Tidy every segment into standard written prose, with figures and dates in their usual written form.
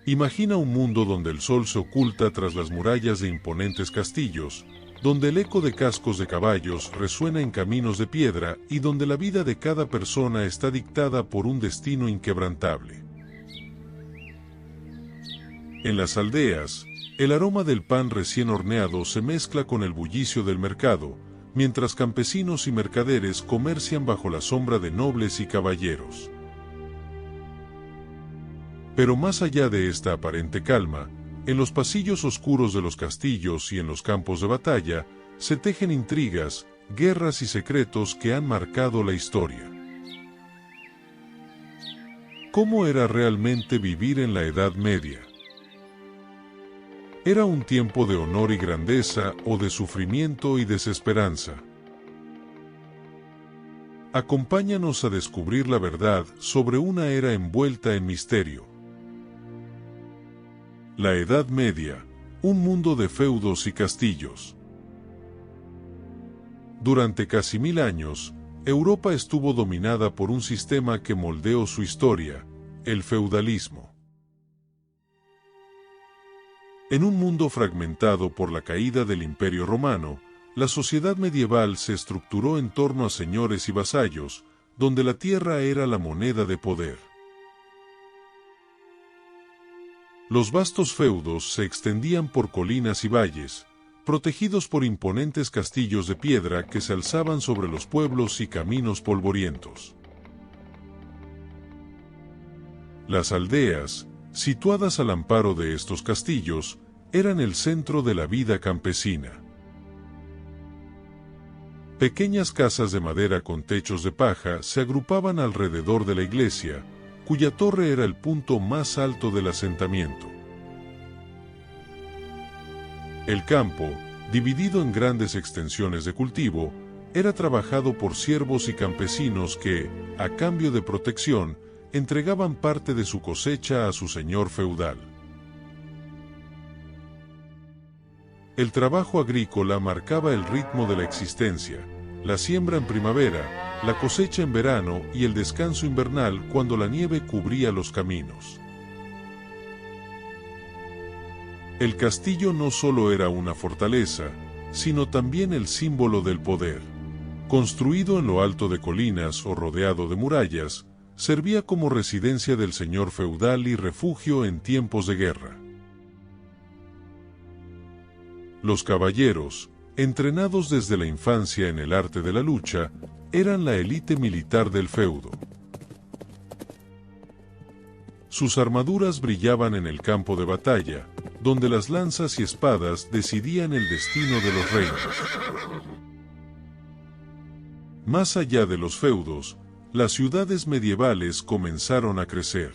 Imagina un mundo donde el sol se oculta tras las murallas de imponentes castillos, donde el eco de cascos de caballos resuena en caminos de piedra y donde la vida de cada persona está dictada por un destino inquebrantable. En las aldeas, el aroma del pan recién horneado se mezcla con el bullicio del mercado, mientras campesinos y mercaderes comercian bajo la sombra de nobles y caballeros. Pero más allá de esta aparente calma, en los pasillos oscuros de los castillos y en los campos de batalla, se tejen intrigas, guerras y secretos que han marcado la historia. ¿Cómo era realmente vivir en la Edad Media? ¿Era un tiempo de honor y grandeza o de sufrimiento y desesperanza? Acompáñanos a descubrir la verdad sobre una era envuelta en misterio. La Edad Media, un mundo de feudos y castillos. Durante casi 1000 años, Europa estuvo dominada por un sistema que moldeó su historia, el feudalismo. En un mundo fragmentado por la caída del Imperio Romano, la sociedad medieval se estructuró en torno a señores y vasallos, donde la tierra era la moneda de poder. Los vastos feudos se extendían por colinas y valles, protegidos por imponentes castillos de piedra que se alzaban sobre los pueblos y caminos polvorientos. Las aldeas, situadas al amparo de estos castillos, eran el centro de la vida campesina. Pequeñas casas de madera con techos de paja se agrupaban alrededor de la iglesia, cuya torre era el punto más alto del asentamiento. El campo, dividido en grandes extensiones de cultivo, era trabajado por siervos y campesinos que, a cambio de protección, entregaban parte de su cosecha a su señor feudal. El trabajo agrícola marcaba el ritmo de la existencia, la siembra en primavera, la cosecha en verano y el descanso invernal cuando la nieve cubría los caminos. El castillo no solo era una fortaleza, sino también el símbolo del poder. Construido en lo alto de colinas o rodeado de murallas, servía como residencia del señor feudal y refugio en tiempos de guerra. Los caballeros, entrenados desde la infancia en el arte de la lucha, eran la élite militar del feudo. Sus armaduras brillaban en el campo de batalla, donde las lanzas y espadas decidían el destino de los reinos. Más allá de los feudos, las ciudades medievales comenzaron a crecer.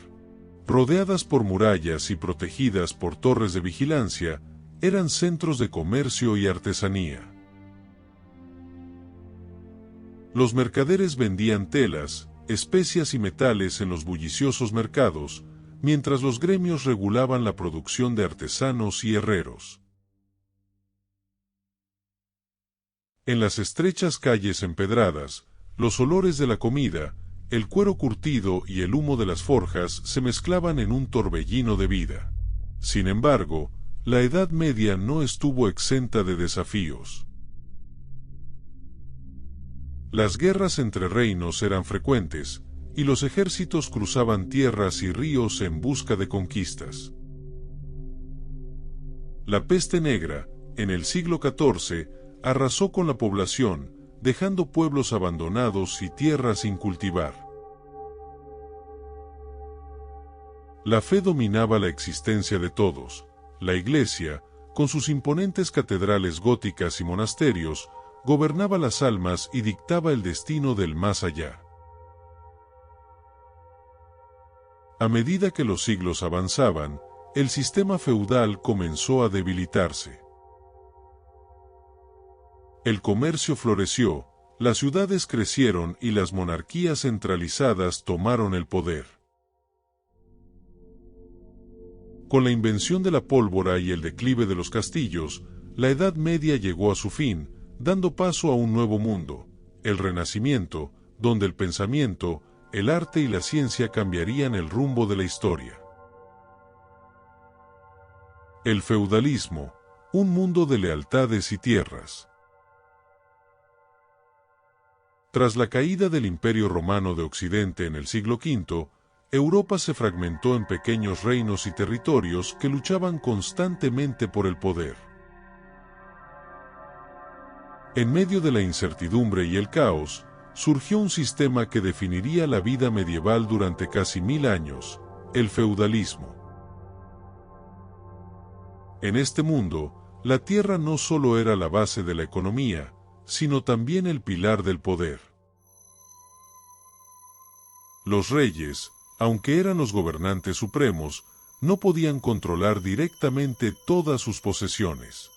Rodeadas por murallas y protegidas por torres de vigilancia, eran centros de comercio y artesanía. Los mercaderes vendían telas, especias y metales en los bulliciosos mercados, mientras los gremios regulaban la producción de artesanos y herreros. En las estrechas calles empedradas, los olores de la comida, el cuero curtido y el humo de las forjas se mezclaban en un torbellino de vida. Sin embargo, la Edad Media no estuvo exenta de desafíos. Las guerras entre reinos eran frecuentes, y los ejércitos cruzaban tierras y ríos en busca de conquistas. La peste negra, en el siglo XIV, arrasó con la población, dejando pueblos abandonados y tierras sin cultivar. La fe dominaba la existencia de todos. La Iglesia, con sus imponentes catedrales góticas y monasterios, gobernaba las almas y dictaba el destino del más allá. A medida que los siglos avanzaban, el sistema feudal comenzó a debilitarse. El comercio floreció, las ciudades crecieron y las monarquías centralizadas tomaron el poder. Con la invención de la pólvora y el declive de los castillos, la Edad Media llegó a su fin, dando paso a un nuevo mundo, el Renacimiento, donde el pensamiento, el arte y la ciencia cambiarían el rumbo de la historia. El feudalismo, un mundo de lealtades y tierras. Tras la caída del Imperio Romano de Occidente en el siglo V, Europa se fragmentó en pequeños reinos y territorios que luchaban constantemente por el poder. En medio de la incertidumbre y el caos, surgió un sistema que definiría la vida medieval durante casi 1000 años, el feudalismo. En este mundo, la tierra no solo era la base de la economía, sino también el pilar del poder. Los reyes, aunque eran los gobernantes supremos, no podían controlar directamente todas sus posesiones.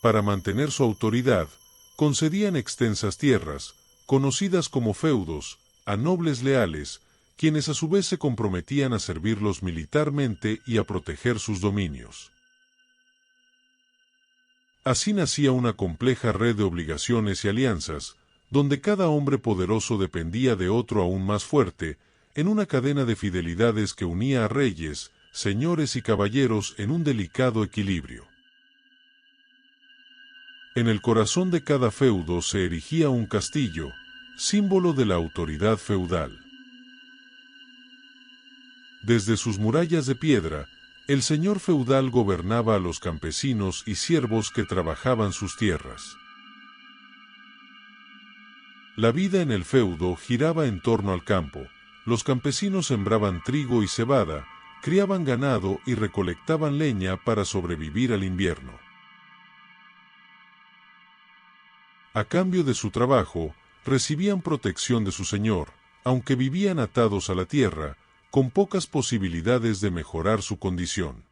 Para mantener su autoridad, concedían extensas tierras, conocidas como feudos, a nobles leales, quienes a su vez se comprometían a servirlos militarmente y a proteger sus dominios. Así nacía una compleja red de obligaciones y alianzas, donde cada hombre poderoso dependía de otro aún más fuerte, en una cadena de fidelidades que unía a reyes, señores y caballeros en un delicado equilibrio. En el corazón de cada feudo se erigía un castillo, símbolo de la autoridad feudal. Desde sus murallas de piedra, el señor feudal gobernaba a los campesinos y siervos que trabajaban sus tierras. La vida en el feudo giraba en torno al campo. Los campesinos sembraban trigo y cebada, criaban ganado y recolectaban leña para sobrevivir al invierno. A cambio de su trabajo, recibían protección de su señor, aunque vivían atados a la tierra, con pocas posibilidades de mejorar su condición.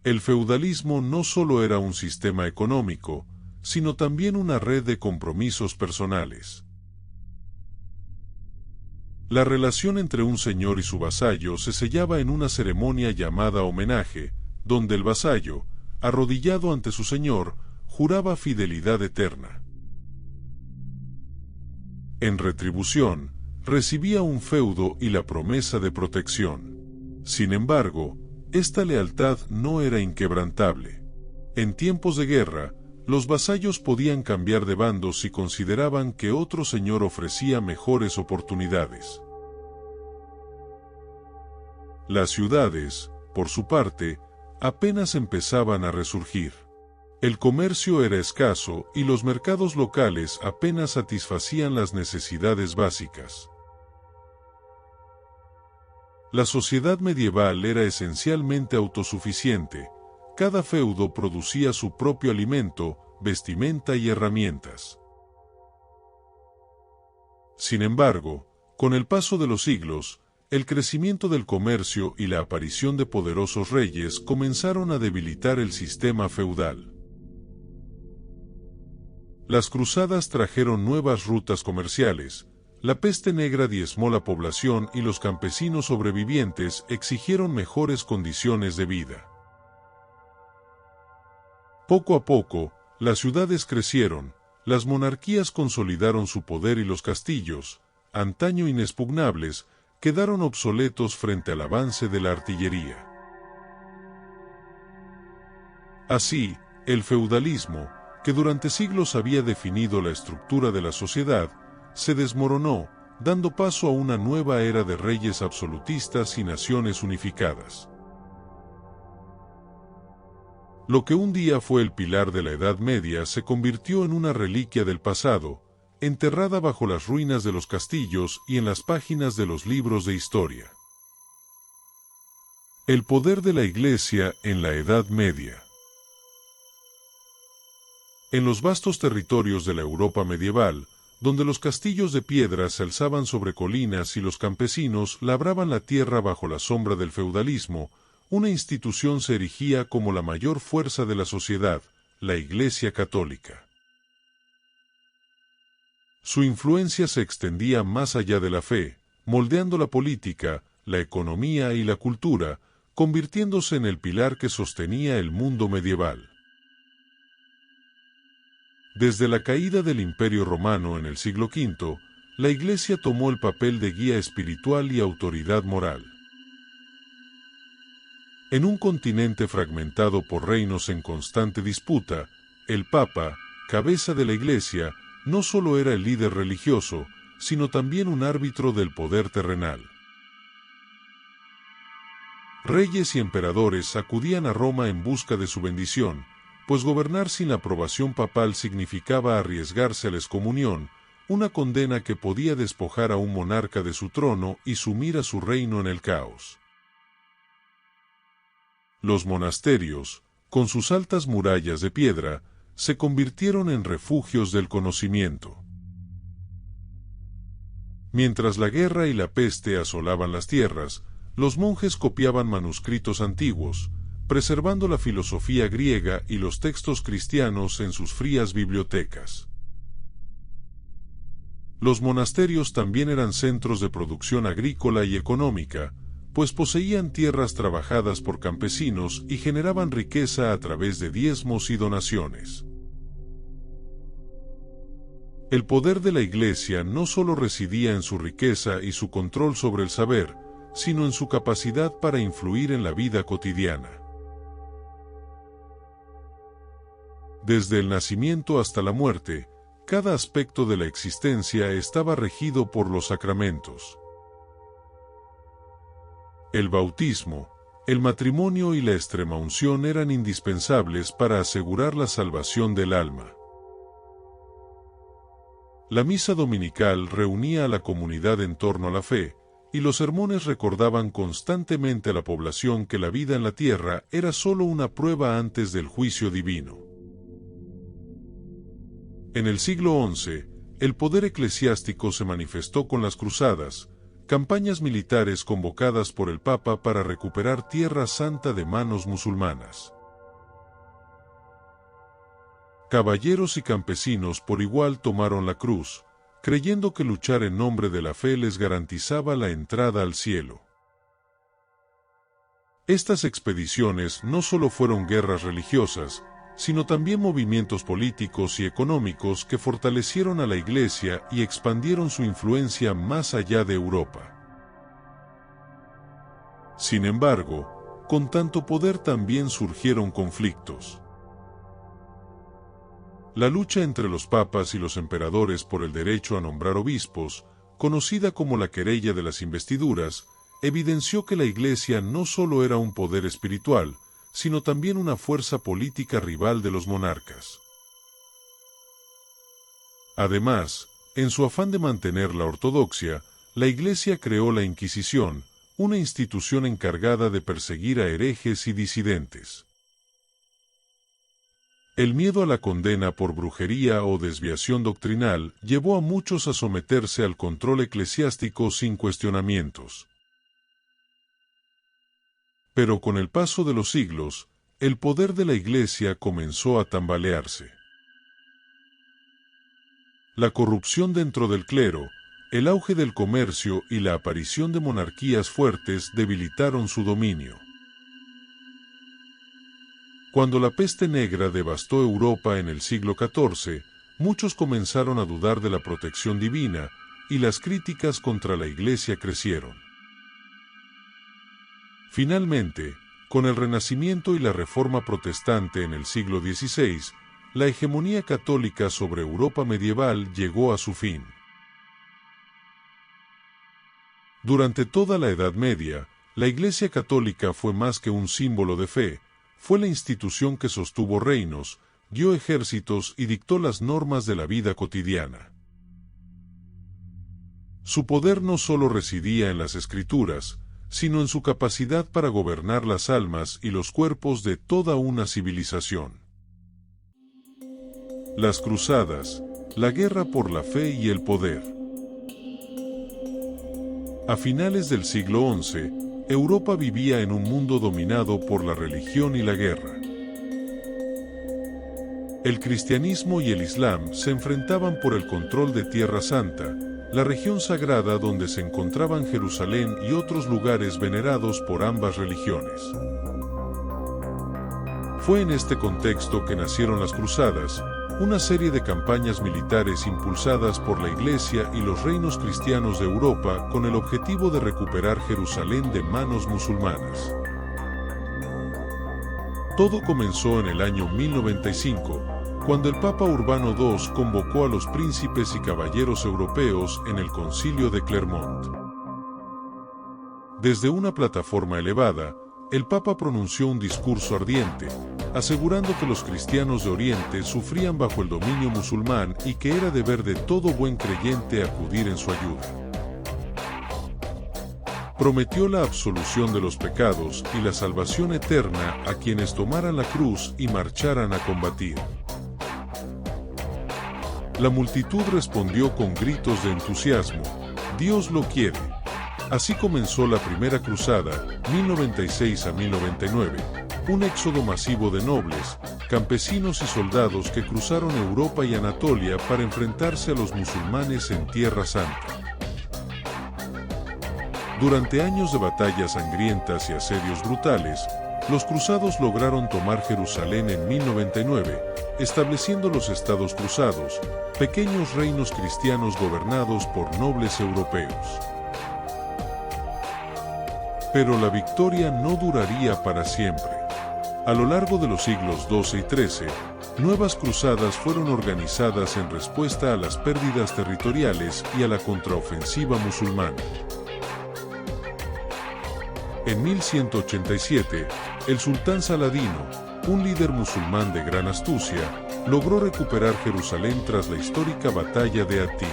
El feudalismo no solo era un sistema económico, sino también una red de compromisos personales. La relación entre un señor y su vasallo se sellaba en una ceremonia llamada homenaje, donde el vasallo, arrodillado ante su señor, juraba fidelidad eterna. En retribución, recibía un feudo y la promesa de protección. Sin embargo, esta lealtad no era inquebrantable. En tiempos de guerra, los vasallos podían cambiar de bando si consideraban que otro señor ofrecía mejores oportunidades. Las ciudades, por su parte, apenas empezaban a resurgir. El comercio era escaso y los mercados locales apenas satisfacían las necesidades básicas. La sociedad medieval era esencialmente autosuficiente. Cada feudo producía su propio alimento, vestimenta y herramientas. Sin embargo, con el paso de los siglos, el crecimiento del comercio y la aparición de poderosos reyes comenzaron a debilitar el sistema feudal. Las cruzadas trajeron nuevas rutas comerciales, la peste negra diezmó la población y los campesinos sobrevivientes exigieron mejores condiciones de vida. Poco a poco, las ciudades crecieron, las monarquías consolidaron su poder y los castillos, antaño inexpugnables, quedaron obsoletos frente al avance de la artillería. Así, el feudalismo, que durante siglos había definido la estructura de la sociedad, se desmoronó, dando paso a una nueva era de reyes absolutistas y naciones unificadas. Lo que un día fue el pilar de la Edad Media se convirtió en una reliquia del pasado, enterrada bajo las ruinas de los castillos y en las páginas de los libros de historia. El poder de la Iglesia en la Edad Media. En los vastos territorios de la Europa medieval, donde los castillos de piedra se alzaban sobre colinas y los campesinos labraban la tierra bajo la sombra del feudalismo, una institución se erigía como la mayor fuerza de la sociedad, la Iglesia Católica. Su influencia se extendía más allá de la fe, moldeando la política, la economía y la cultura, convirtiéndose en el pilar que sostenía el mundo medieval. Desde la caída del Imperio Romano en el siglo V, la Iglesia tomó el papel de guía espiritual y autoridad moral. En un continente fragmentado por reinos en constante disputa, el Papa, cabeza de la Iglesia, no solo era el líder religioso, sino también un árbitro del poder terrenal. Reyes y emperadores acudían a Roma en busca de su bendición, pues gobernar sin la aprobación papal significaba arriesgarse a la excomunión, una condena que podía despojar a un monarca de su trono y sumir a su reino en el caos. Los monasterios, con sus altas murallas de piedra, se convirtieron en refugios del conocimiento. Mientras la guerra y la peste asolaban las tierras, los monjes copiaban manuscritos antiguos, preservando la filosofía griega y los textos cristianos en sus frías bibliotecas. Los monasterios también eran centros de producción agrícola y económica, pues poseían tierras trabajadas por campesinos y generaban riqueza a través de diezmos y donaciones. El poder de la Iglesia no solo residía en su riqueza y su control sobre el saber, sino en su capacidad para influir en la vida cotidiana. Desde el nacimiento hasta la muerte, cada aspecto de la existencia estaba regido por los sacramentos. El bautismo, el matrimonio y la extremaunción eran indispensables para asegurar la salvación del alma. La misa dominical reunía a la comunidad en torno a la fe, y los sermones recordaban constantemente a la población que la vida en la tierra era solo una prueba antes del juicio divino. En el siglo XI, el poder eclesiástico se manifestó con las cruzadas, campañas militares convocadas por el Papa para recuperar Tierra Santa de manos musulmanas. Caballeros y campesinos por igual tomaron la cruz, creyendo que luchar en nombre de la fe les garantizaba la entrada al cielo. Estas expediciones no solo fueron guerras religiosas, sino también movimientos políticos y económicos que fortalecieron a la Iglesia y expandieron su influencia más allá de Europa. Sin embargo, con tanto poder también surgieron conflictos. La lucha entre los papas y los emperadores por el derecho a nombrar obispos, conocida como la querella de las investiduras, evidenció que la Iglesia no solo era un poder espiritual, sino también una fuerza política rival de los monarcas. Además, en su afán de mantener la ortodoxia, la Iglesia creó la Inquisición, una institución encargada de perseguir a herejes y disidentes. El miedo a la condena por brujería o desviación doctrinal llevó a muchos a someterse al control eclesiástico sin cuestionamientos. Pero con el paso de los siglos, el poder de la Iglesia comenzó a tambalearse. La corrupción dentro del clero, el auge del comercio y la aparición de monarquías fuertes debilitaron su dominio. Cuando la peste negra devastó Europa en el siglo XIV, muchos comenzaron a dudar de la protección divina, y las críticas contra la Iglesia crecieron. Finalmente, con el Renacimiento y la Reforma Protestante en el siglo XVI, la hegemonía católica sobre Europa medieval llegó a su fin. Durante toda la Edad Media, la Iglesia católica fue más que un símbolo de fe, fue la institución que sostuvo reinos, guió ejércitos y dictó las normas de la vida cotidiana. Su poder no solo residía en las Escrituras, sino en su capacidad para gobernar las almas y los cuerpos de toda una civilización. Las cruzadas, la guerra por la fe y el poder. A finales del siglo XI, Europa vivía en un mundo dominado por la religión y la guerra. El cristianismo y el islam se enfrentaban por el control de Tierra Santa, la región sagrada donde se encontraban Jerusalén y otros lugares venerados por ambas religiones. Fue en este contexto que nacieron las cruzadas, una serie de campañas militares impulsadas por la Iglesia y los reinos cristianos de Europa con el objetivo de recuperar Jerusalén de manos musulmanas. Todo comenzó en el año 1095, cuando el Papa Urbano II convocó a los príncipes y caballeros europeos en el Concilio de Clermont. Desde una plataforma elevada, el Papa pronunció un discurso ardiente, asegurando que los cristianos de Oriente sufrían bajo el dominio musulmán y que era deber de todo buen creyente acudir en su ayuda. Prometió la absolución de los pecados y la salvación eterna a quienes tomaran la cruz y marcharan a combatir. La multitud respondió con gritos de entusiasmo: «Dios lo quiere». Así comenzó la Primera Cruzada, 1096 a 1099, un éxodo masivo de nobles, campesinos y soldados que cruzaron Europa y Anatolia para enfrentarse a los musulmanes en Tierra Santa. Durante años de batallas sangrientas y asedios brutales, los cruzados lograron tomar Jerusalén en 1099, estableciendo los Estados Cruzados, pequeños reinos cristianos gobernados por nobles europeos. Pero la victoria no duraría para siempre. A lo largo de los siglos XII y XIII, nuevas cruzadas fueron organizadas en respuesta a las pérdidas territoriales y a la contraofensiva musulmana. En 1187, el sultán Saladino, un líder musulmán de gran astucia, logró recuperar Jerusalén tras la histórica batalla de Hattin.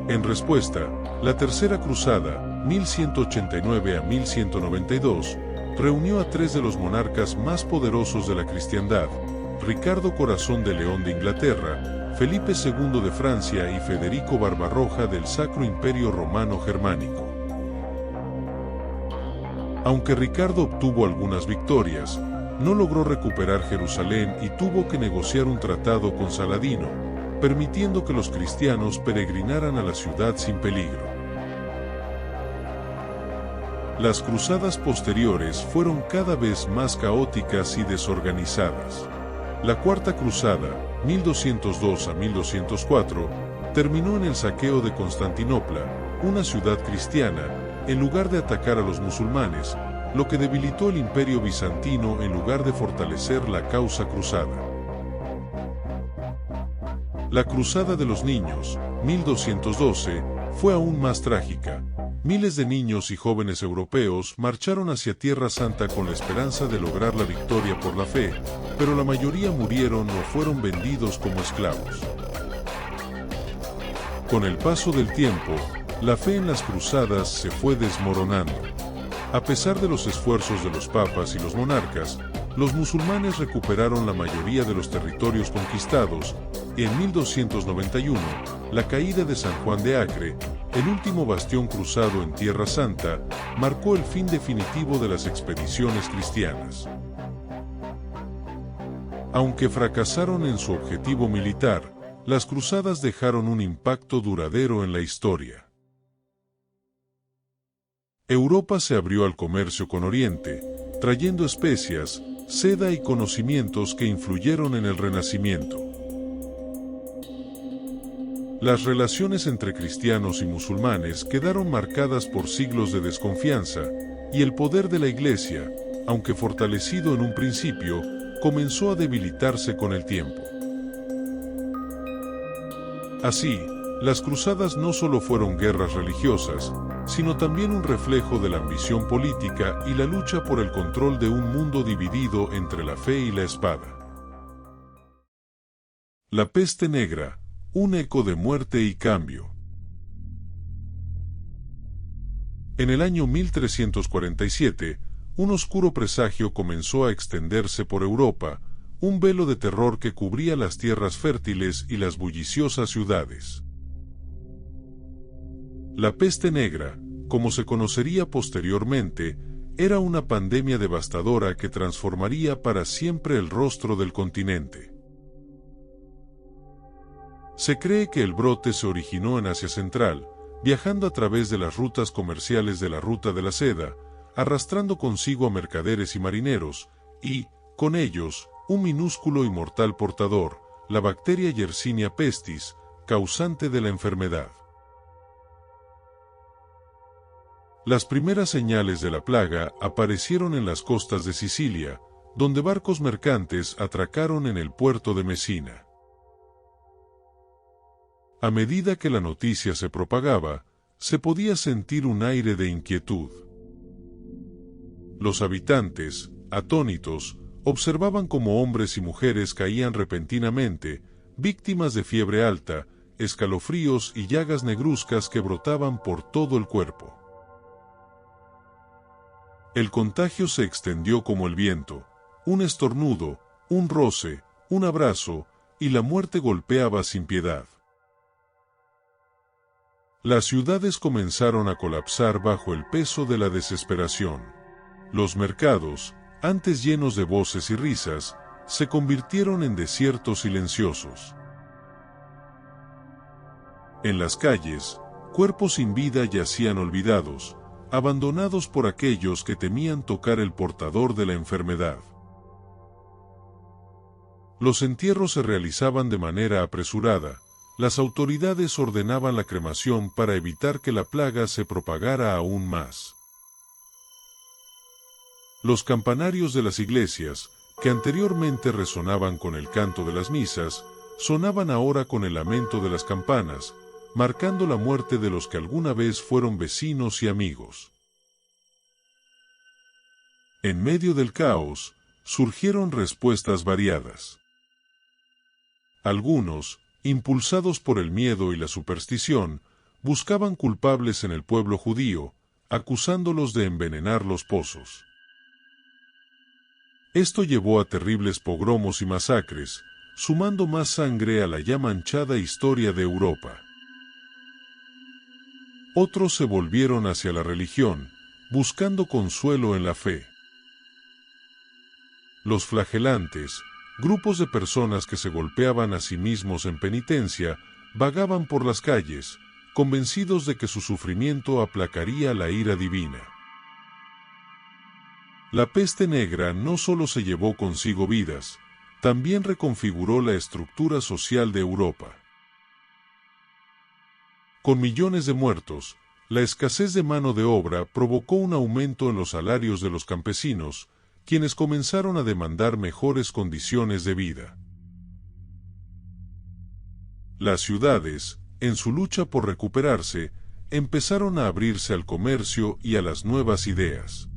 En respuesta, la Tercera Cruzada, 1189 a 1192, reunió a tres de los monarcas más poderosos de la cristiandad: Ricardo Corazón de León de Inglaterra, Felipe II de Francia y Federico Barbarroja del Sacro Imperio Romano Germánico. Aunque Ricardo obtuvo algunas victorias, no logró recuperar Jerusalén y tuvo que negociar un tratado con Saladino, permitiendo que los cristianos peregrinaran a la ciudad sin peligro. Las cruzadas posteriores fueron cada vez más caóticas y desorganizadas. La Cuarta Cruzada, 1202 a 1204, terminó en el saqueo de Constantinopla, una ciudad cristiana, en lugar de atacar a los musulmanes, lo que debilitó el imperio bizantino en lugar de fortalecer la causa cruzada. La Cruzada de los Niños, 1212, fue aún más trágica. Miles de niños y jóvenes europeos marcharon hacia Tierra Santa con la esperanza de lograr la victoria por la fe, pero la mayoría murieron o fueron vendidos como esclavos. Con el paso del tiempo, la fe en las cruzadas se fue desmoronando. A pesar de los esfuerzos de los papas y los monarcas, los musulmanes recuperaron la mayoría de los territorios conquistados, y en 1291, la caída de San Juan de Acre, el último bastión cruzado en Tierra Santa, marcó el fin definitivo de las expediciones cristianas. Aunque fracasaron en su objetivo militar, las cruzadas dejaron un impacto duradero en la historia. Europa se abrió al comercio con Oriente, trayendo especias, seda y conocimientos que influyeron en el Renacimiento. Las relaciones entre cristianos y musulmanes quedaron marcadas por siglos de desconfianza, y el poder de la Iglesia, aunque fortalecido en un principio, comenzó a debilitarse con el tiempo. Así, las cruzadas no solo fueron guerras religiosas, sino también un reflejo de la ambición política y la lucha por el control de un mundo dividido entre la fe y la espada. La peste negra, un eco de muerte y cambio. En el año 1347, un oscuro presagio comenzó a extenderse por Europa, un velo de terror que cubría las tierras fértiles y las bulliciosas ciudades. La peste negra, como se conocería posteriormente, era una pandemia devastadora que transformaría para siempre el rostro del continente. Se cree que el brote se originó en Asia Central, viajando a través de las rutas comerciales de la Ruta de la Seda, arrastrando consigo a mercaderes y marineros, y, con ellos, un minúsculo y mortal portador, la bacteria Yersinia pestis, causante de la enfermedad. Las primeras señales de la plaga aparecieron en las costas de Sicilia, donde barcos mercantes atracaron en el puerto de Mesina. A medida que la noticia se propagaba, se podía sentir un aire de inquietud. Los habitantes, atónitos, observaban cómo hombres y mujeres caían repentinamente, víctimas de fiebre alta, escalofríos y llagas negruzcas que brotaban por todo el cuerpo. El contagio se extendió como el viento, un estornudo, un roce, un abrazo, y la muerte golpeaba sin piedad. Las ciudades comenzaron a colapsar bajo el peso de la desesperación. Los mercados, antes llenos de voces y risas, se convirtieron en desiertos silenciosos. En las calles, cuerpos sin vida yacían olvidados, abandonados por aquellos que temían tocar el portador de la enfermedad. Los entierros se realizaban de manera apresurada. Las autoridades ordenaban la cremación para evitar que la plaga se propagara aún más. Los campanarios de las iglesias, que anteriormente resonaban con el canto de las misas, sonaban ahora con el lamento de las campanas, marcando la muerte de los que alguna vez fueron vecinos y amigos. En medio del caos, surgieron respuestas variadas. Algunos, impulsados por el miedo y la superstición, buscaban culpables en el pueblo judío, acusándolos de envenenar los pozos. Esto llevó a terribles pogromos y masacres, sumando más sangre a la ya manchada historia de Europa. Otros se volvieron hacia la religión, buscando consuelo en la fe. Los flagelantes, grupos de personas que se golpeaban a sí mismos en penitencia, vagaban por las calles, convencidos de que su sufrimiento aplacaría la ira divina. La peste negra no solo se llevó consigo vidas, también reconfiguró la estructura social de Europa. Con millones de muertos, la escasez de mano de obra provocó un aumento en los salarios de los campesinos, quienes comenzaron a demandar mejores condiciones de vida. Las ciudades, en su lucha por recuperarse, empezaron a abrirse al comercio y a las nuevas ideas.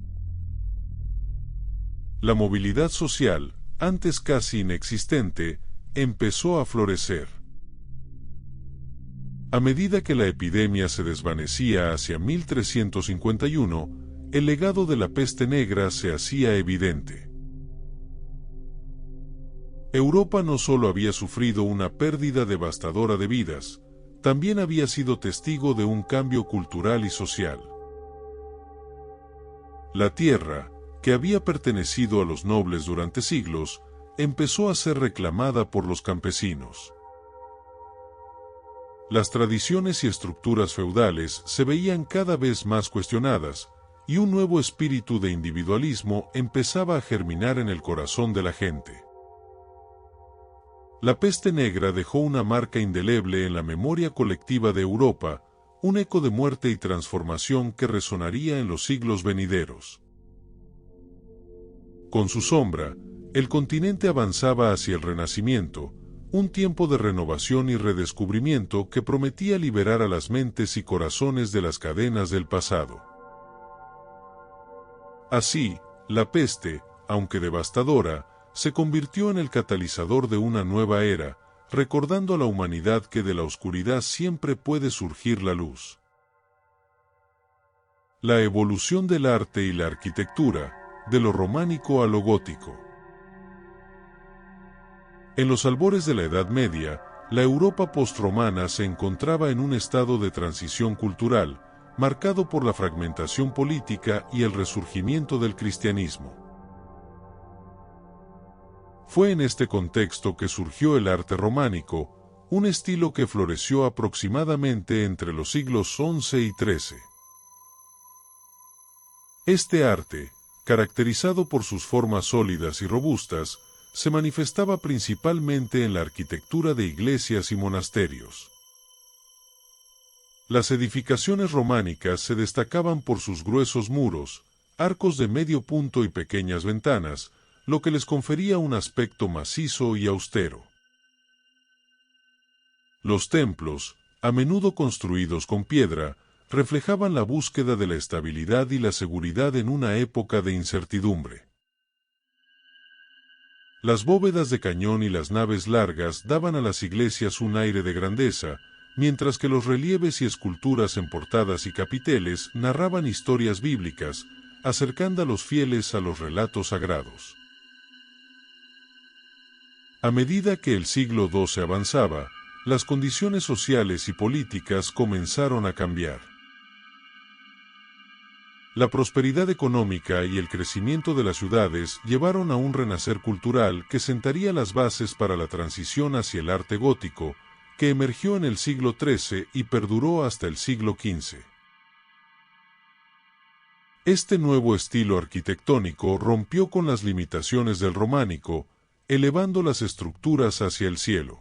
La movilidad social, antes casi inexistente, empezó a florecer. A medida que la epidemia se desvanecía hacia 1351, el legado de la peste negra se hacía evidente. Europa no solo había sufrido una pérdida devastadora de vidas, también había sido testigo de un cambio cultural y social. La tierra, que había pertenecido a los nobles durante siglos, empezó a ser reclamada por los campesinos. Las tradiciones y estructuras feudales se veían cada vez más cuestionadas, y un nuevo espíritu de individualismo empezaba a germinar en el corazón de la gente. La peste negra dejó una marca indeleble en la memoria colectiva de Europa, un eco de muerte y transformación que resonaría en los siglos venideros. Con su sombra, el continente avanzaba hacia el Renacimiento, un tiempo de renovación y redescubrimiento que prometía liberar a las mentes y corazones de las cadenas del pasado. Así, la peste, aunque devastadora, se convirtió en el catalizador de una nueva era, recordando a la humanidad que de la oscuridad siempre puede surgir la luz. La evolución del arte y la arquitectura, de lo románico a lo gótico. En los albores de la Edad Media, la Europa postromana se encontraba en un estado de transición cultural, marcado por la fragmentación política y el resurgimiento del cristianismo. Fue en este contexto que surgió el arte románico, un estilo que floreció aproximadamente entre los siglos XI y XIII. Este arte, caracterizado por sus formas sólidas y robustas, se manifestaba principalmente en la arquitectura de iglesias y monasterios. Las edificaciones románicas se destacaban por sus gruesos muros, arcos de medio punto y pequeñas ventanas, lo que les confería un aspecto macizo y austero. Los templos, a menudo construidos con piedra, reflejaban la búsqueda de la estabilidad y la seguridad en una época de incertidumbre. Las bóvedas de cañón y las naves largas daban a las iglesias un aire de grandeza, mientras que los relieves y esculturas en portadas y capiteles narraban historias bíblicas, acercando a los fieles a los relatos sagrados. A medida que el siglo XII avanzaba, las condiciones sociales y políticas comenzaron a cambiar. La prosperidad económica y el crecimiento de las ciudades llevaron a un renacer cultural que sentaría las bases para la transición hacia el arte gótico, que emergió en el siglo XIII y perduró hasta el siglo XV. Este nuevo estilo arquitectónico rompió con las limitaciones del románico, elevando las estructuras hacia el cielo.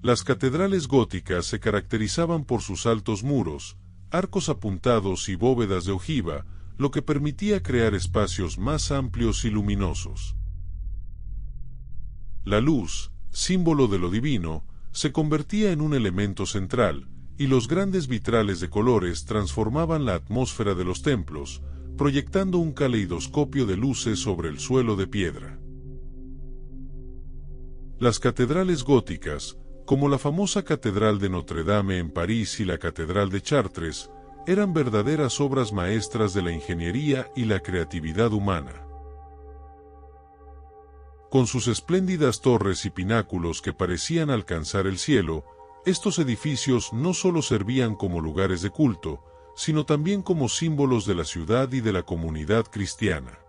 Las catedrales góticas se caracterizaban por sus altos muros, arcos apuntados y bóvedas de ojiva, lo que permitía crear espacios más amplios y luminosos. La luz, símbolo de lo divino, se convertía en un elemento central, y los grandes vitrales de colores transformaban la atmósfera de los templos, proyectando un caleidoscopio de luces sobre el suelo de piedra. Las catedrales góticas, como la famosa Catedral de Notre Dame en París y la Catedral de Chartres, eran verdaderas obras maestras de la ingeniería y la creatividad humana. Con sus espléndidas torres y pináculos que parecían alcanzar el cielo, estos edificios no solo servían como lugares de culto, sino también como símbolos de la ciudad y de la comunidad cristiana.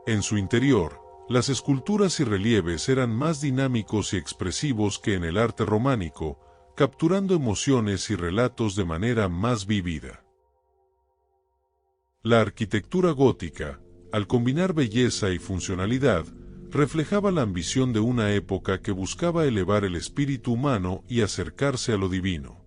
En su interior, las esculturas y relieves eran más dinámicos y expresivos que en el arte románico, capturando emociones y relatos de manera más vívida. La arquitectura gótica, al combinar belleza y funcionalidad, reflejaba la ambición de una época que buscaba elevar el espíritu humano y acercarse a lo divino.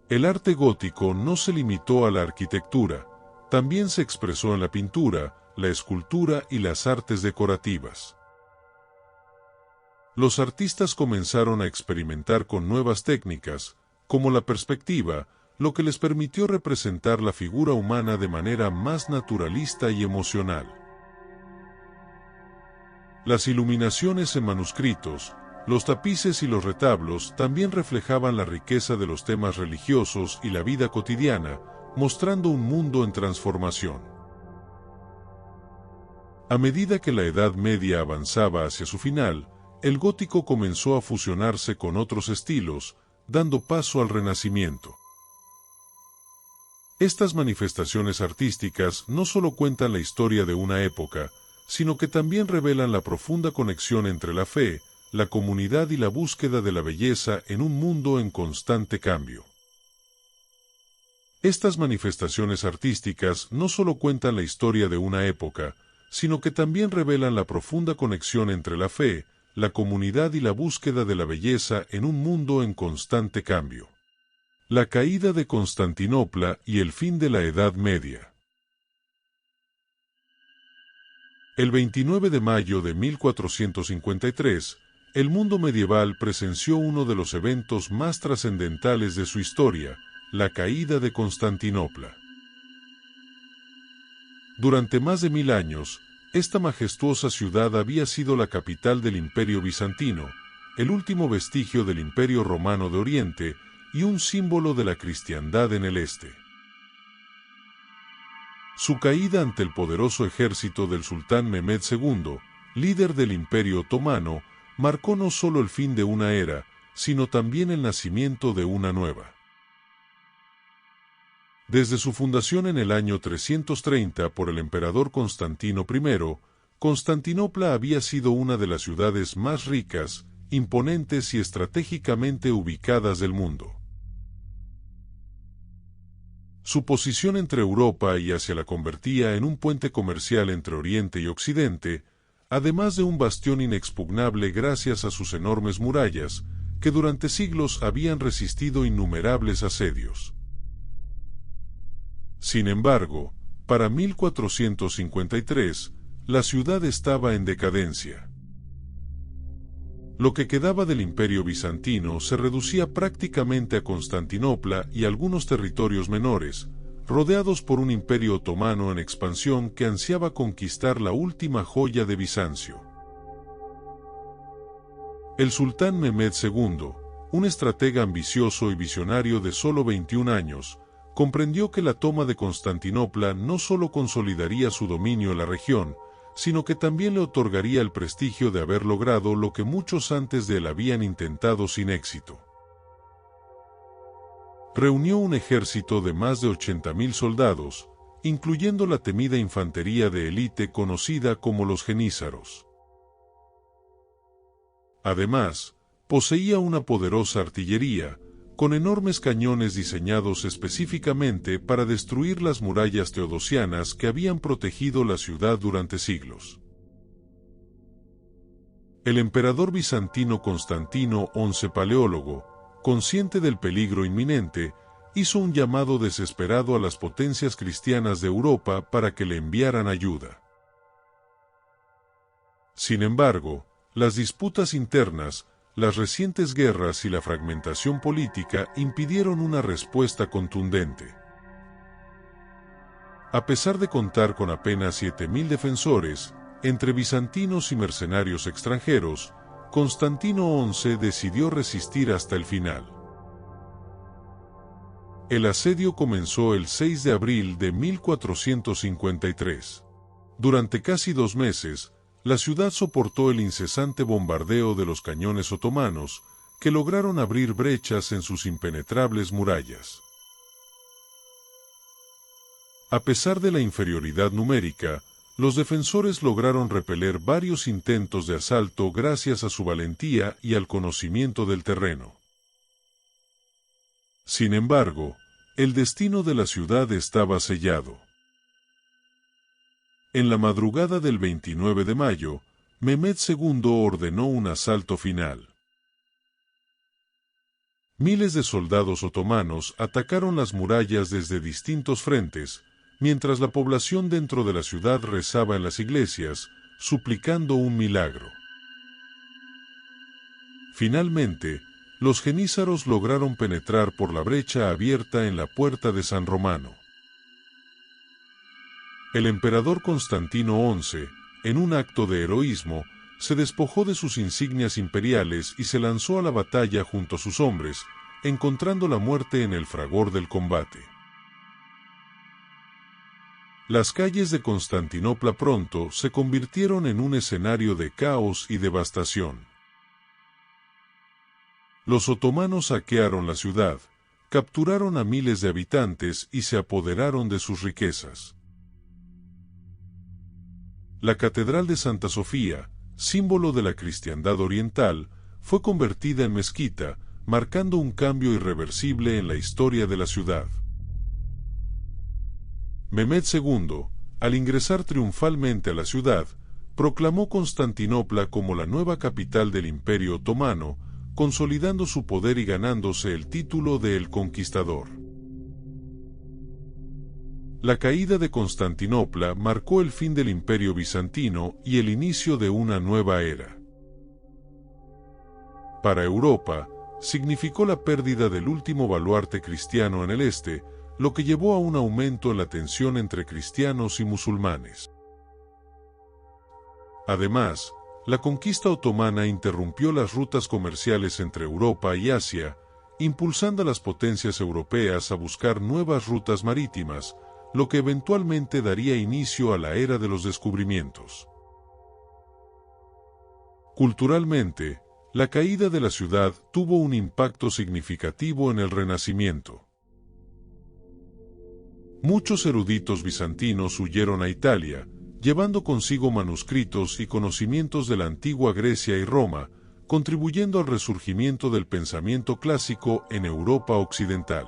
El arte gótico no se limitó a la arquitectura, también se expresó en la pintura, la escultura y las artes decorativas. Los artistas comenzaron a experimentar con nuevas técnicas, como la perspectiva, lo que les permitió representar la figura humana de manera más naturalista y emocional. Las iluminaciones en manuscritos, los tapices y los retablos también reflejaban la riqueza de los temas religiosos y la vida cotidiana, mostrando un mundo en transformación. A medida que la Edad Media avanzaba hacia su final, el gótico comenzó a fusionarse con otros estilos, dando paso al Renacimiento. Estas manifestaciones artísticas no solo cuentan la historia de una época, sino que también revelan la profunda conexión entre la fe, la comunidad y la búsqueda de la belleza en un mundo en constante cambio. Estas manifestaciones artísticas no solo cuentan la historia de una época, sino que también revelan la profunda conexión entre la fe, la comunidad y la búsqueda de la belleza en un mundo en constante cambio. La caída de Constantinopla y el fin de la Edad Media. El 29 de mayo de 1453, el mundo medieval presenció uno de los eventos más trascendentales de su historia, la caída de Constantinopla. Durante más de 1000 años, esta majestuosa ciudad había sido la capital del Imperio Bizantino, el último vestigio del Imperio Romano de Oriente y un símbolo de la cristiandad en el Este. Su caída ante el poderoso ejército del sultán Mehmed II, líder del Imperio Otomano, marcó no solo el fin de una era, sino también el nacimiento de una nueva. Desde su fundación en el año 330 por el emperador Constantino I, Constantinopla había sido una de las ciudades más ricas, imponentes y estratégicamente ubicadas del mundo. Su posición entre Europa y Asia la convertía en un puente comercial entre Oriente y Occidente, además de un bastión inexpugnable gracias a sus enormes murallas, que durante siglos habían resistido innumerables asedios. Sin embargo, para 1453, la ciudad estaba en decadencia. Lo que quedaba del Imperio bizantino se reducía prácticamente a Constantinopla y algunos territorios menores, rodeados por un imperio otomano en expansión que ansiaba conquistar la última joya de Bizancio. El sultán Mehmed II, un estratega ambicioso y visionario de solo 21 años, comprendió que la toma de Constantinopla no solo consolidaría su dominio en la región, sino que también le otorgaría el prestigio de haber logrado lo que muchos antes de él habían intentado sin éxito. Reunió un ejército de más de 80.000 soldados, incluyendo la temida infantería de élite conocida como los jenízaros. Además, poseía una poderosa artillería, con enormes cañones diseñados específicamente para destruir las murallas teodosianas que habían protegido la ciudad durante siglos. El emperador bizantino Constantino XI Paleólogo, consciente del peligro inminente, hizo un llamado desesperado a las potencias cristianas de Europa para que le enviaran ayuda. Sin embargo, las disputas internas, las recientes guerras y la fragmentación política impidieron una respuesta contundente. A pesar de contar con apenas 7.000 defensores, entre bizantinos y mercenarios extranjeros, Constantino XI decidió resistir hasta el final. El asedio comenzó el 6 de abril de 1453. Durante casi 2 meses, la ciudad soportó el incesante bombardeo de los cañones otomanos, que lograron abrir brechas en sus impenetrables murallas. A pesar de la inferioridad numérica, los defensores lograron repeler varios intentos de asalto gracias a su valentía y al conocimiento del terreno. Sin embargo, el destino de la ciudad estaba sellado. En la madrugada del 29 de mayo, Mehmed II ordenó un asalto final. Miles de soldados otomanos atacaron las murallas desde distintos frentes, mientras la población dentro de la ciudad rezaba en las iglesias, suplicando un milagro. Finalmente, los jenízaros lograron penetrar por la brecha abierta en la puerta de San Romano. El emperador Constantino XI, en un acto de heroísmo, se despojó de sus insignias imperiales y se lanzó a la batalla junto a sus hombres, encontrando la muerte en el fragor del combate. Las calles de Constantinopla pronto se convirtieron en un escenario de caos y devastación. Los otomanos saquearon la ciudad, capturaron a miles de habitantes y se apoderaron de sus riquezas. La Catedral de Santa Sofía, símbolo de la cristiandad oriental, fue convertida en mezquita, marcando un cambio irreversible en la historia de la ciudad. Mehmed II, al ingresar triunfalmente a la ciudad, proclamó Constantinopla como la nueva capital del Imperio Otomano, consolidando su poder y ganándose el título de El Conquistador. La caída de Constantinopla marcó el fin del Imperio bizantino y el inicio de una nueva era. Para Europa, significó la pérdida del último baluarte cristiano en el este, lo que llevó a un aumento en la tensión entre cristianos y musulmanes. Además, la conquista otomana interrumpió las rutas comerciales entre Europa y Asia, impulsando a las potencias europeas a buscar nuevas rutas marítimas, lo que eventualmente daría inicio a la era de los descubrimientos. Culturalmente, la caída de la ciudad tuvo un impacto significativo en el Renacimiento. Muchos eruditos bizantinos huyeron a Italia, llevando consigo manuscritos y conocimientos de la antigua Grecia y Roma, contribuyendo al resurgimiento del pensamiento clásico en Europa occidental.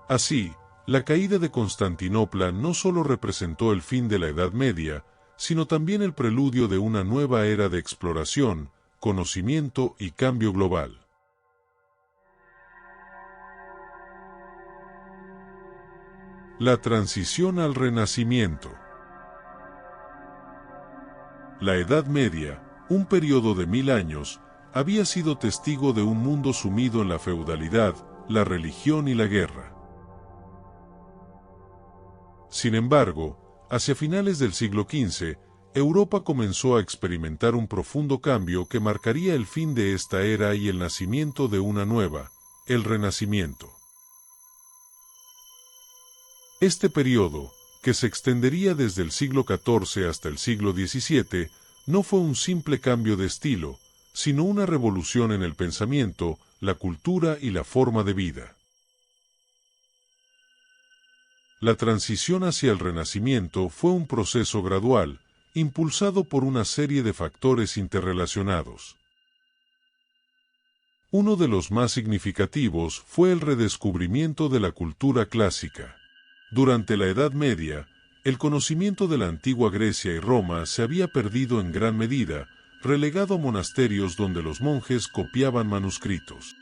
Así, la caída de Constantinopla no solo representó el fin de la Edad Media, sino también el preludio de una nueva era de exploración, conocimiento y cambio global. La transición al Renacimiento. La Edad Media, un periodo de 1000 años, había sido testigo de un mundo sumido en la feudalidad, la religión y la guerra. Sin embargo, hacia finales del siglo XV, Europa comenzó a experimentar un profundo cambio que marcaría el fin de esta era y el nacimiento de una nueva, el Renacimiento. Este periodo, que se extendería desde el siglo XIV hasta el siglo XVII, no fue un simple cambio de estilo, sino una revolución en el pensamiento, la cultura y la forma de vida. La transición hacia el Renacimiento fue un proceso gradual, impulsado por una serie de factores interrelacionados. Uno de los más significativos fue el redescubrimiento de la cultura clásica. Durante la Edad Media, el conocimiento de la antigua Grecia y Roma se había perdido en gran medida, relegado a monasterios donde los monjes copiaban manuscritos.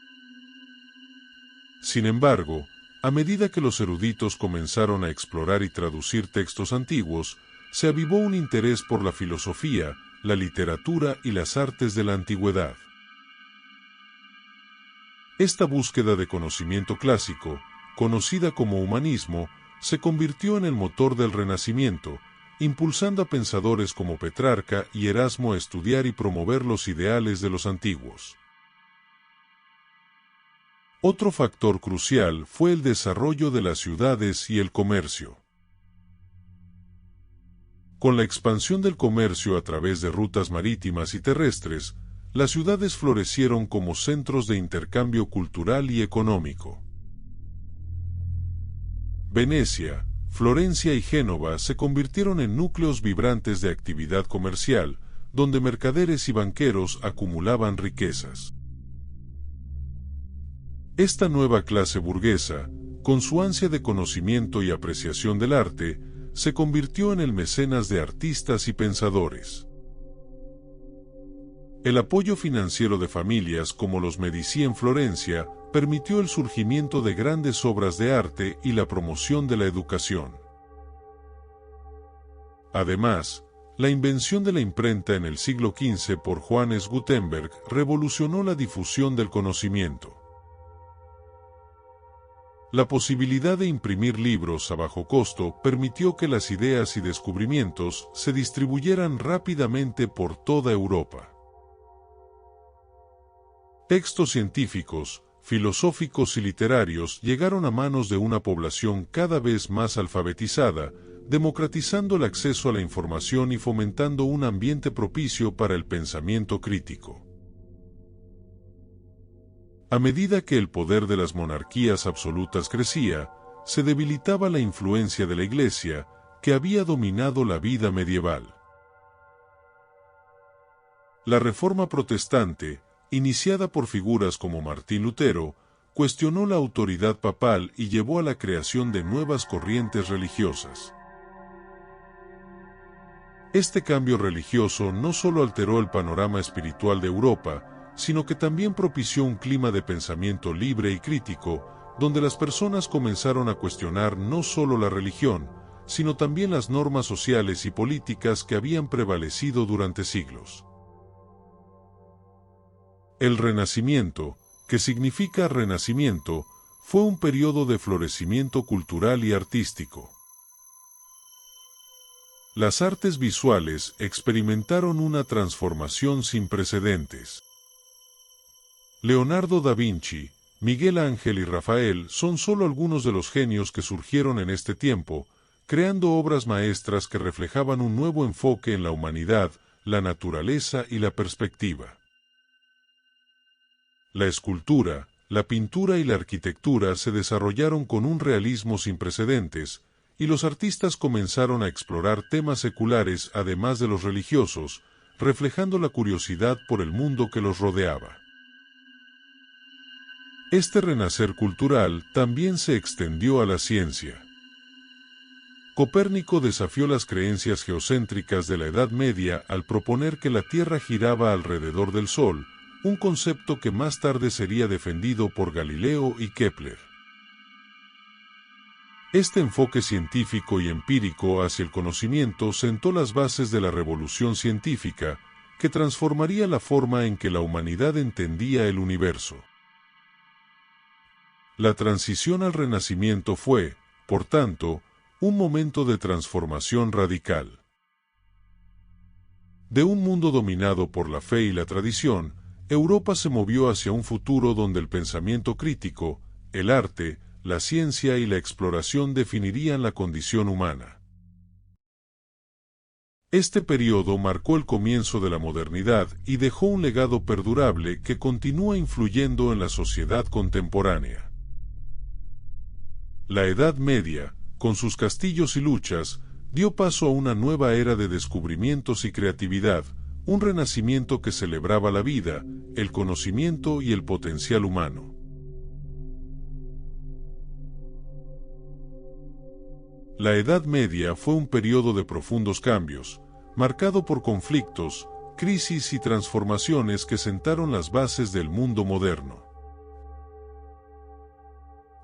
Sin embargo, a medida que los eruditos comenzaron a explorar y traducir textos antiguos, se avivó un interés por la filosofía, la literatura y las artes de la antigüedad. Esta búsqueda de conocimiento clásico, conocida como humanismo, se convirtió en el motor del Renacimiento, impulsando a pensadores como Petrarca y Erasmo a estudiar y promover los ideales de los antiguos. Otro factor crucial fue el desarrollo de las ciudades y el comercio. Con la expansión del comercio a través de rutas marítimas y terrestres, las ciudades florecieron como centros de intercambio cultural y económico. Venecia, Florencia y Génova se convirtieron en núcleos vibrantes de actividad comercial, donde mercaderes y banqueros acumulaban riquezas. Esta nueva clase burguesa, con su ansia de conocimiento y apreciación del arte, se convirtió en el mecenas de artistas y pensadores. El apoyo financiero de familias como los Medici en Florencia permitió el surgimiento de grandes obras de arte y la promoción de la educación. Además, la invención de la imprenta en el siglo XV por Johannes Gutenberg revolucionó la difusión del conocimiento. La posibilidad de imprimir libros a bajo costo permitió que las ideas y descubrimientos se distribuyeran rápidamente por toda Europa. Textos científicos, filosóficos y literarios llegaron a manos de una población cada vez más alfabetizada, democratizando el acceso a la información y fomentando un ambiente propicio para el pensamiento crítico. A medida que el poder de las monarquías absolutas crecía, se debilitaba la influencia de la Iglesia, que había dominado la vida medieval. La Reforma Protestante, iniciada por figuras como Martín Lutero, cuestionó la autoridad papal y llevó a la creación de nuevas corrientes religiosas. Este cambio religioso no solo alteró el panorama espiritual de Europa, sino que también propició un clima de pensamiento libre y crítico, donde las personas comenzaron a cuestionar no solo la religión, sino también las normas sociales y políticas que habían prevalecido durante siglos. El Renacimiento, que significa renacimiento, fue un periodo de florecimiento cultural y artístico. Las artes visuales experimentaron una transformación sin precedentes. Leonardo da Vinci, Miguel Ángel y Rafael son solo algunos de los genios que surgieron en este tiempo, creando obras maestras que reflejaban un nuevo enfoque en la humanidad, la naturaleza y la perspectiva. La escultura, la pintura y la arquitectura se desarrollaron con un realismo sin precedentes, y los artistas comenzaron a explorar temas seculares además de los religiosos, reflejando la curiosidad por el mundo que los rodeaba. Este renacer cultural también se extendió a la ciencia. Copérnico desafió las creencias geocéntricas de la Edad Media al proponer que la Tierra giraba alrededor del Sol, un concepto que más tarde sería defendido por Galileo y Kepler. Este enfoque científico y empírico hacia el conocimiento sentó las bases de la revolución científica, que transformaría la forma en que la humanidad entendía el universo. La transición al Renacimiento fue, por tanto, un momento de transformación radical. De un mundo dominado por la fe y la tradición, Europa se movió hacia un futuro donde el pensamiento crítico, el arte, la ciencia y la exploración definirían la condición humana. Este periodo marcó el comienzo de la modernidad y dejó un legado perdurable que continúa influyendo en la sociedad contemporánea. La Edad Media, con sus castillos y luchas, dio paso a una nueva era de descubrimientos y creatividad, un renacimiento que celebraba la vida, el conocimiento y el potencial humano. La Edad Media fue un periodo de profundos cambios, marcado por conflictos, crisis y transformaciones que sentaron las bases del mundo moderno.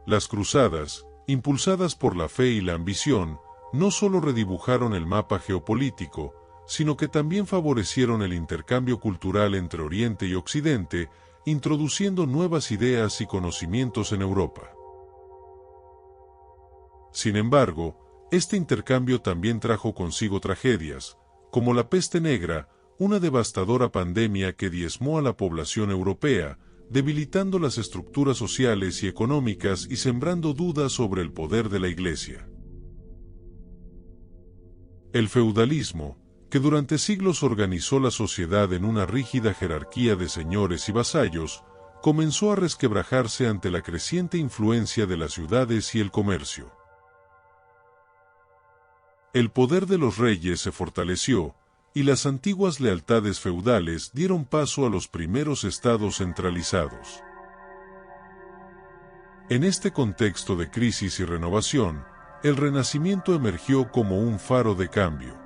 Las cruzadas, impulsadas por la fe y la ambición, no solo redibujaron el mapa geopolítico, sino que también favorecieron el intercambio cultural entre Oriente y Occidente, introduciendo nuevas ideas y conocimientos en Europa. Sin embargo, este intercambio también trajo consigo tragedias, como la peste negra, una devastadora pandemia que diezmó a la población europea, debilitando las estructuras sociales y económicas y sembrando dudas sobre el poder de la Iglesia. El feudalismo, que durante siglos organizó la sociedad en una rígida jerarquía de señores y vasallos, comenzó a resquebrajarse ante la creciente influencia de las ciudades y el comercio. El poder de los reyes se fortaleció, y las antiguas lealtades feudales dieron paso a los primeros estados centralizados. En este contexto de crisis y renovación, el Renacimiento emergió como un faro de cambio.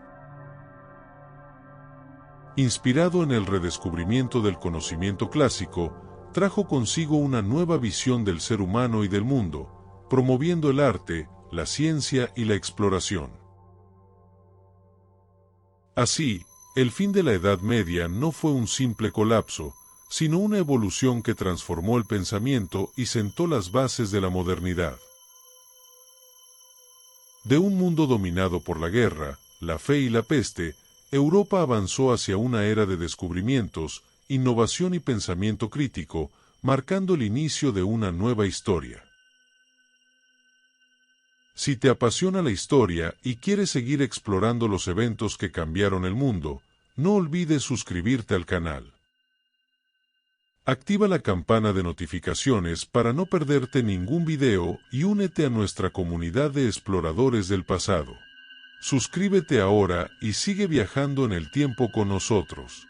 Inspirado en el redescubrimiento del conocimiento clásico, trajo consigo una nueva visión del ser humano y del mundo, promoviendo el arte, la ciencia y la exploración. Así, el fin de la Edad Media no fue un simple colapso, sino una evolución que transformó el pensamiento y sentó las bases de la modernidad. De un mundo dominado por la guerra, la fe y la peste, Europa avanzó hacia una era de descubrimientos, innovación y pensamiento crítico, marcando el inicio de una nueva historia. Si te apasiona la historia y quieres seguir explorando los eventos que cambiaron el mundo, no olvides suscribirte al canal. Activa la campana de notificaciones para no perderte ningún video y únete a nuestra comunidad de exploradores del pasado. Suscríbete ahora y sigue viajando en el tiempo con nosotros.